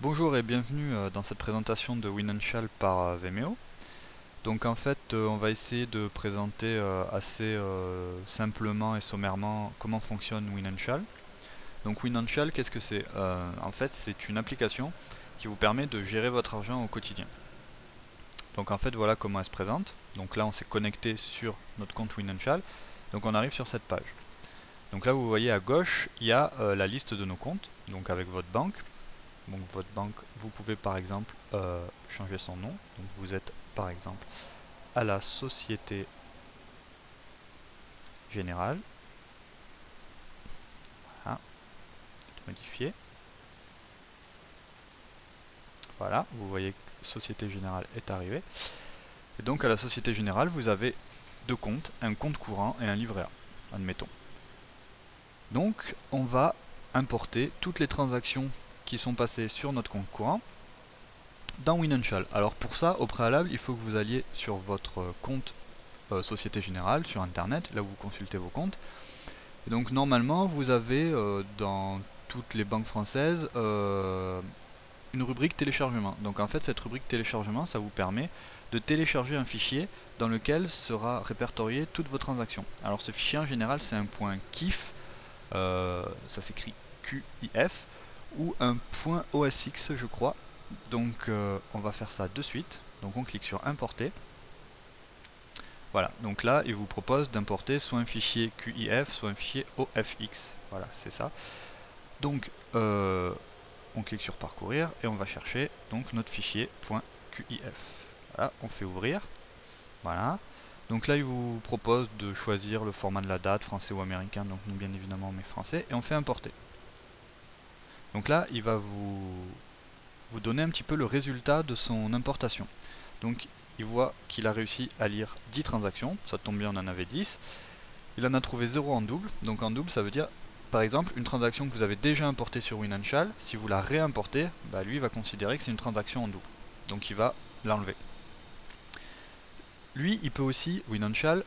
Bonjour et bienvenue dans cette présentation de Winanshall par Vimeo. Donc en fait on va essayer de présenter assez simplement et sommairement comment fonctionne Winanshall. Donc Winanshall, qu'est-ce que c'est? En fait c'est une application qui vous permet de gérer votre argent au quotidien. Donc en fait voilà comment elle se présente. Donc là on s'est connecté sur notre compte Winanshall. Donc on arrive sur cette page. Donc là vous voyez à gauche il y a la liste de nos comptes, donc avec votre banque. Donc votre banque, vous pouvez par exemple changer son nom. Donc vous êtes par exemple à la Société Générale. Voilà, modifier. Voilà, vous voyez que Société Générale est arrivée. Et donc à la Société Générale, vous avez deux comptes, un compte courant et un livret A, admettons. Donc on va importer toutes les transactions qui sont passées sur notre compte courant dans Winanshall. Alors pour ça, au préalable, il faut que vous alliez sur votre compte Société Générale, sur internet, là où vous consultez vos comptes. Et donc normalement vous avez dans toutes les banques françaises une rubrique téléchargement. Donc en fait cette rubrique téléchargement ça vous permet de télécharger un fichier dans lequel sera répertorié toutes vos transactions. Alors ce fichier en général c'est un point .kif, ça s'écrit QIF, ou un point .osx je crois. Donc on va faire ça de suite. Donc on clique sur importer. Voilà, donc là il vous propose d'importer soit un fichier QIF, soit un fichier OFX. Voilà, c'est ça. Donc on clique sur parcourir et on va chercher donc notre fichier .qif. Voilà, on fait ouvrir. Voilà. Donc là il vous propose de choisir le format de la date, français ou américain, donc nous bien évidemment on met français, et on fait importer. Donc là il va vous donner un petit peu le résultat de son importation. Donc il voit qu'il a réussi à lire 10 transactions, ça tombe bien on en avait 10. Il en a trouvé 0 en double, donc en double ça veut dire par exemple une transaction que vous avez déjà importée sur Winanshall, si vous la réimportez, bah lui va considérer que c'est une transaction en double, donc il va l'enlever. Lui il peut aussi, Winanshall,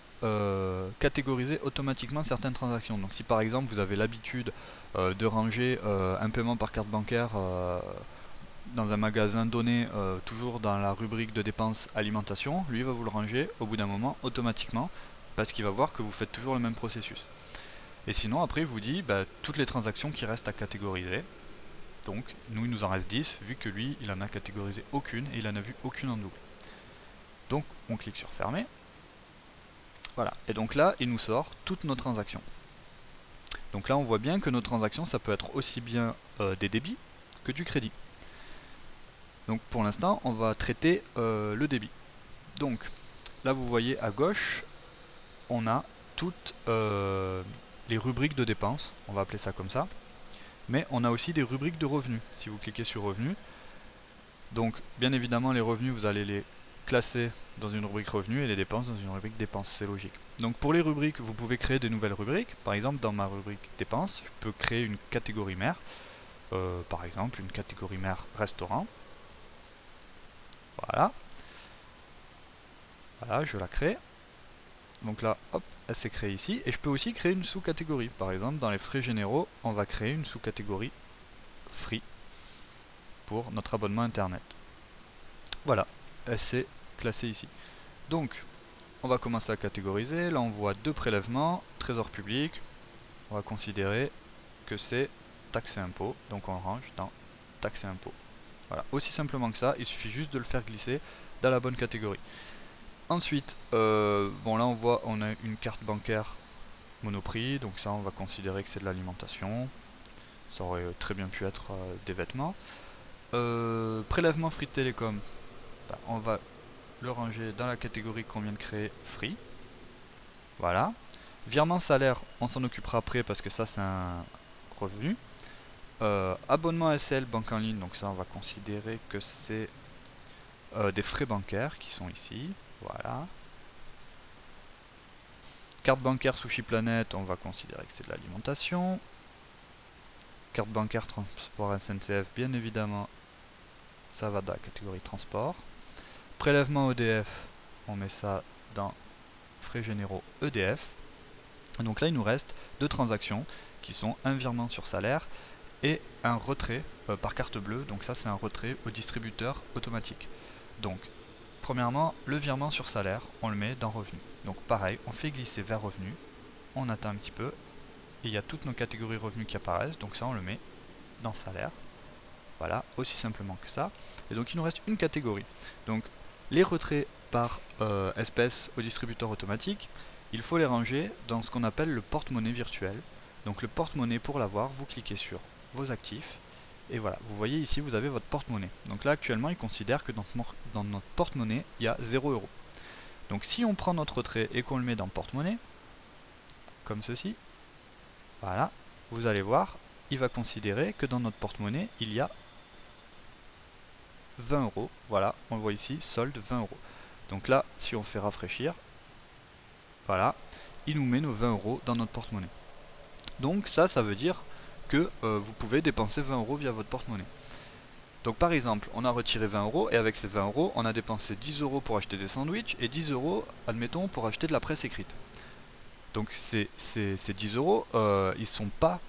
catégoriser automatiquement certaines transactions. Donc si par exemple vous avez l'habitude de ranger un paiement par carte bancaire dans un magasin donné, toujours dans la rubrique de dépenses alimentation, lui va vous le ranger au bout d'un moment automatiquement, parce qu'il va voir que vous faites toujours le même processus. Et sinon après il vous dit toutes les transactions qui restent à catégoriser. Donc nous il nous en reste 10 vu que lui il en a catégorisé aucune et il en a vu aucune en double. Donc on clique sur fermer. Voilà, et donc là il nous sort toutes nos transactions. Donc là on voit bien que nos transactions ça peut être aussi bien des débits que du crédit. Donc pour l'instant on va traiter le débit. Donc là vous voyez à gauche on a toutes les rubriques de dépenses, on va appeler ça comme ça. Mais on a aussi des rubriques de revenus. Si vous cliquez sur revenus, donc bien évidemment les revenus vous allez les classer dans une rubrique revenus et les dépenses dans une rubrique dépenses, c'est logique. Donc pour les rubriques vous pouvez créer des nouvelles rubriques. Par exemple dans ma rubrique dépenses je peux créer une catégorie mère, par exemple une catégorie mère restaurant. Voilà, voilà je la crée. Donc là hop elle s'est créée ici et je peux aussi créer une sous-catégorie. Par exemple dans les frais généraux on va créer une sous-catégorie free pour notre abonnement internet. Voilà, elle s'est classée ici. Donc, on va commencer à catégoriser. Là, on voit deux prélèvements, trésor public. On va considérer que c'est taxe et impôt. Donc, on le range dans taxe et impôt. Voilà, aussi simplement que ça. Il suffit juste de le faire glisser dans la bonne catégorie. Ensuite, bon là, on voit on a une carte bancaire Monoprix. Donc ça, on va considérer que c'est de l'alimentation. Ça aurait très bien pu être des vêtements. Prélèvement Free Télécom. On va le ranger dans la catégorie qu'on vient de créer, Free. Voilà. Virement salaire, on s'en occupera après parce que ça c'est un revenu. Abonnement SL, banque en ligne, donc ça on va considérer que c'est des frais bancaires qui sont ici. Voilà. Carte bancaire Sushi Planet, on va considérer que c'est de l'alimentation. Carte bancaire transport SNCF, bien évidemment, ça va dans la catégorie transport. Prélèvement EDF, on met ça dans frais généraux EDF. Donc là il nous reste deux transactions qui sont un virement sur salaire et un retrait par carte bleue. Donc ça c'est un retrait au distributeur automatique. Donc premièrement, le virement sur salaire, on le met dans revenu. Donc pareil, on fait glisser vers revenu, on attend un petit peu, et il y a toutes nos catégories revenus qui apparaissent, donc ça on le met dans salaire. Voilà, aussi simplement que ça. Et donc il nous reste une catégorie. Donc les retraits par espèce au distributeur automatique, il faut les ranger dans ce qu'on appelle le porte-monnaie virtuel. Donc le porte-monnaie, pour l'avoir, vous cliquez sur vos actifs. Et voilà, vous voyez ici, vous avez votre porte-monnaie. Donc là, actuellement, il considère que dans notre porte-monnaie, il y a 0 €. Donc si on prend notre retrait et qu'on le met dans porte-monnaie, comme ceci, voilà, vous allez voir, il va considérer que dans notre porte-monnaie, il y a 20 €. Voilà, on le voit ici, solde 20 €. Donc là, si on fait rafraîchir, voilà, il nous met nos 20 € dans notre porte-monnaie. Donc ça veut dire que vous pouvez dépenser 20 € via votre porte-monnaie. Donc par exemple, on a retiré 20 € et avec ces 20 €, on a dépensé 10 € pour acheter des sandwichs et 10 €, admettons, pour acheter de la presse écrite. Donc ces 10 €, ils ne sont pas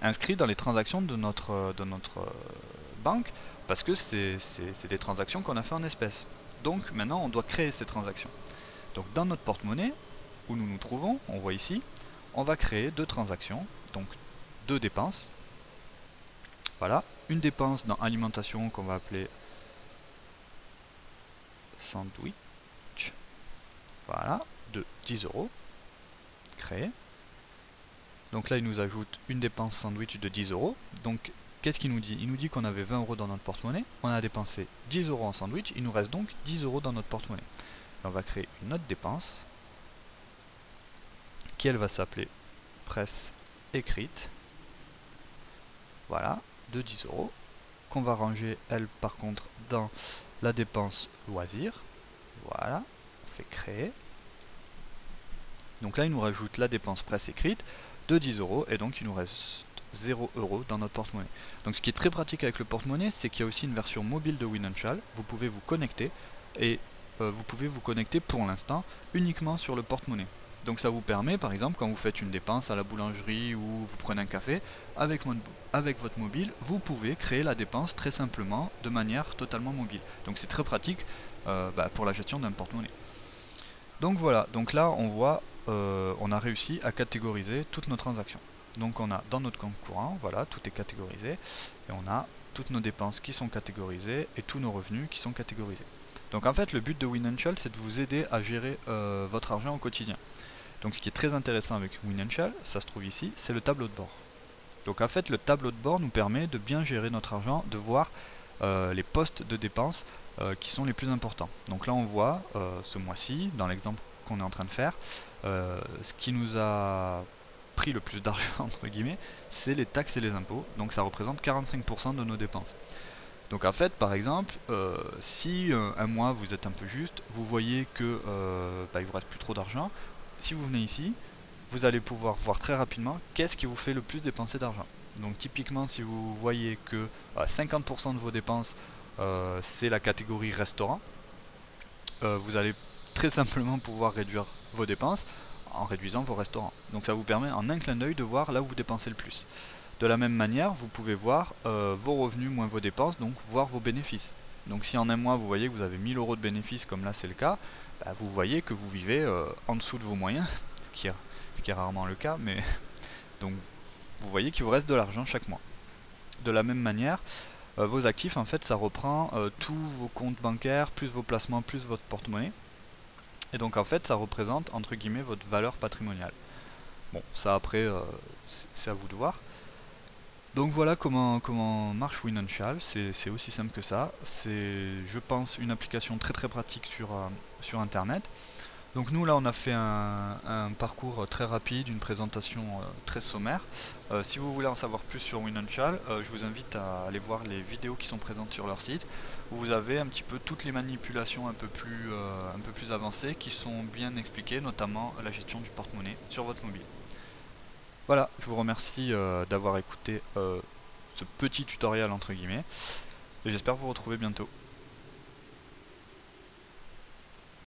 inscrits dans les transactions de notre banque parce que c'est des transactions qu'on a fait en espèces. Donc maintenant, on doit créer ces transactions. Donc dans notre porte-monnaie, où nous nous trouvons, on voit ici, on va créer deux transactions, donc deux dépenses. Voilà, une dépense dans alimentation qu'on va appeler sandwich, voilà, de 10 €, créé. Donc là il nous ajoute une dépense sandwich de 10 €. Donc qu'est-ce qu'il nous dit? Il nous dit qu'on avait 20 € dans notre porte-monnaie, on a dépensé 10 € en sandwich, il nous reste donc 10 € dans notre porte-monnaie. On va créer une autre dépense, qui elle va s'appeler presse écrite, voilà, de 10 €, qu'on va ranger elle par contre dans la dépense loisir, voilà, on fait créer. Donc là il nous rajoute la dépense presse écrite de 10 € et donc il nous reste 0 € dans notre porte-monnaie. Donc ce qui est très pratique avec le porte-monnaie, c'est qu'il y a aussi une version mobile de Winancial, vous pouvez vous connecter et vous pouvez vous connecter pour l'instant uniquement sur le porte-monnaie. Donc ça vous permet par exemple quand vous faites une dépense à la boulangerie ou vous prenez un café, avec votre mobile, vous pouvez créer la dépense très simplement de manière totalement mobile. Donc c'est très pratique pour la gestion d'un porte-monnaie. Donc voilà, donc là on voit, on a réussi à catégoriser toutes nos transactions. Donc on a dans notre compte courant, voilà, tout est catégorisé, et on a toutes nos dépenses qui sont catégorisées et tous nos revenus qui sont catégorisés. Donc en fait le but de Winancial, c'est de vous aider à gérer votre argent au quotidien. Donc ce qui est très intéressant avec Winancial, ça se trouve ici, c'est le tableau de bord. Donc en fait le tableau de bord nous permet de bien gérer notre argent, de voir les postes de dépenses qui sont les plus importants. Donc là on voit ce mois-ci, dans l'exemple qu'on est en train de faire, ce qui nous a pris le plus d'argent entre guillemets, c'est les taxes et les impôts. Donc ça représente 45% de nos dépenses. Donc en fait par exemple, si un mois vous êtes un peu juste, vous voyez que il vous reste plus trop d'argent, si vous venez ici, vous allez pouvoir voir très rapidement qu'est-ce qui vous fait le plus dépenser d'argent. Donc typiquement si vous voyez que 50% de vos dépenses c'est la catégorie restaurant, vous allez très simplement pouvoir réduire vos dépenses en réduisant vos restaurants. Donc ça vous permet en un clin d'œil de voir là où vous dépensez le plus. De la même manière, vous pouvez voir vos revenus moins vos dépenses, donc voir vos bénéfices. Donc si en un mois vous voyez que vous avez 1000 € de bénéfices comme là c'est le cas, vous voyez que vous vivez en dessous de vos moyens, ce qui est rarement le cas, mais donc vous voyez qu'il vous reste de l'argent chaque mois. De la même manière, vos actifs en fait ça reprend tous vos comptes bancaires, plus vos placements, plus votre porte-monnaie. Et donc en fait ça représente entre guillemets votre valeur patrimoniale. Bon ça après c'est à vous de voir. Donc voilà comment marche Winancial, c'est aussi simple que ça. C'est je pense une application très très pratique sur internet. Donc nous là on a fait un parcours très rapide, une présentation très sommaire. Si vous voulez en savoir plus sur Winancial, je vous invite à aller voir les vidéos qui sont présentes sur leur site, où vous avez un petit peu toutes les manipulations un peu plus avancées qui sont bien expliquées, notamment la gestion du porte-monnaie sur votre mobile. Voilà, je vous remercie d'avoir écouté ce petit tutoriel entre guillemets, et j'espère vous retrouver bientôt.